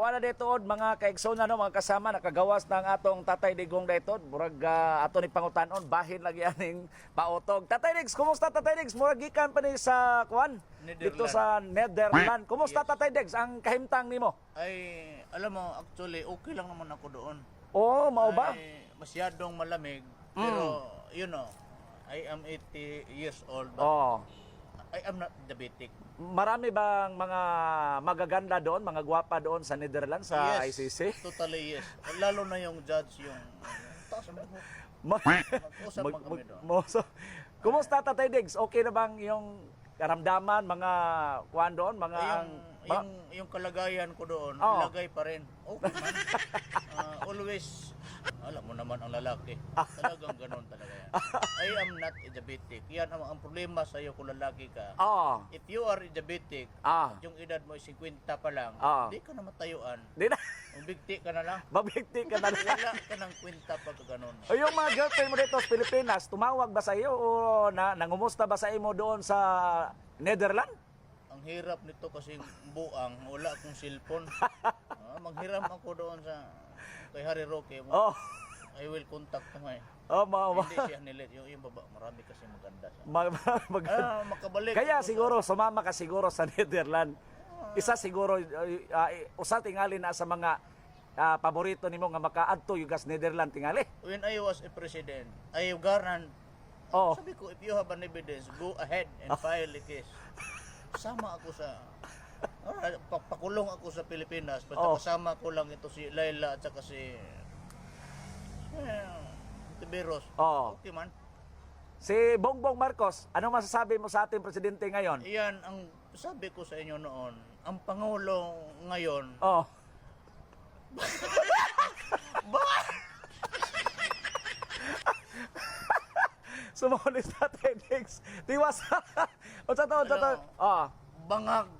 kuha na dito mga kaigsoon no, mga kasama nakagawas ng atong Tatay Digong dito. Murag ato ni pangutanon bahin lagi aning pautog. Tatay Digs, kumusta Tatay Digs? Murag gikan pa ni sa kuan dito sa Netherlands. Kumusta Tatay Digs ang kahimtang nimo? Ay, alam mo, actually, okay lang naman ako doon. Oh, mao ba? Ay, masyadong malamig. Pero, you know, I am 80 years old. But Oh. I am not diabetic. Marami bang mga magaganda doon, mga gwapa doon sa Netherlands, sa Yes, ICC? totally yes. Lalo na yung judge, yung taas ang buhok. Mag-usap man kami doon. Kumusta Tatay Diggs? Okay na bang yung karamdaman, mga kuwan doon, mga Yung kalagayan ko doon, Oo. lagay pa rin. Okay man. Always, alam mo naman ang lalaki. Talagang ganon talaga yan. I am not diabetic. Yan ang problema sa iyo kung lalaki ka. Oh. If you are diabetic, yung edad mo ay 50 pa lang, hindi ka na matayuan. Di na. Magbigti ka na lang. Mabigti ka na. Wala ka ng kwenta pag ganon. O yung mga girlfriend mo dito sa Pilipinas, tumawag ba sa iyo o nangumusta ba sa imo doon sa Netherlands? Ang hirap nito kasi buang, wala akong cellphone. Manghiram ako doon sa kay Harry Roque. Oh. I will contact mo eh. Oh, Hindi siya nilit. Yung baba, marami kasi maganda siya. Makabalik. Kaya siguro, sumama ka siguro sa Netherlands. Isa siguro, usa tingali na sa mga paborito nimo nga makaadto yung gas Netherlands tingali. When I was a president, I guarantee. Oh. Sabi ko, if you have an evidence, go ahead and file a case. Sama ako sa pakulong ako sa Pilipinas, basta kasama ko lang ito si Laila at saka si Tiberos. Okay man. Si Bongbong Marcos, ano masasabi mo sa ating presidente ngayon? Iyan ang sabi ko sa inyo noon, ang Pangulo ngayon. Sumulis Tatay Diggs. Tiwas. Unsa to? Bangag.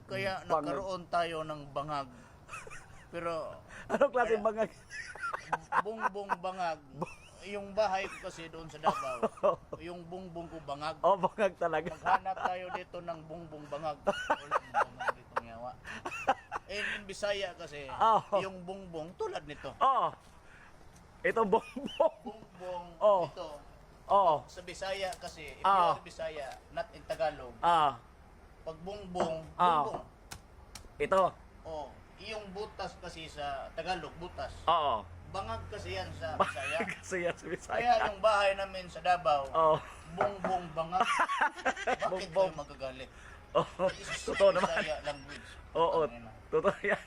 Kaya nagkaroon tayo ng bangag. Pero anong klaseng bangag? Bongbong bangag. Yung bahay ko kasi doon sa Davao. Yung bongbong ko bangag. Bangag talaga. Maghanap tayo dito ng bongbong bangag. Walang bangag dito ngawa. In Bisaya kasi, yung bongbong tulad nito. Ito bongbong. Bongbong ito. Sa Bisaya kasi, if you are Bisaya, not in Tagalog. Pag bongbong, bongbong. Ito. Yung butas kasi sa Tagalog, butas. Bangag kasi yan sa Bisaya. Kasi yan sa Bisaya. Kaya yung bahay namin sa Davao, bongbong bangag. Bakit kayo magagalit? Totoo naman. Bisaya language. Totoo yan.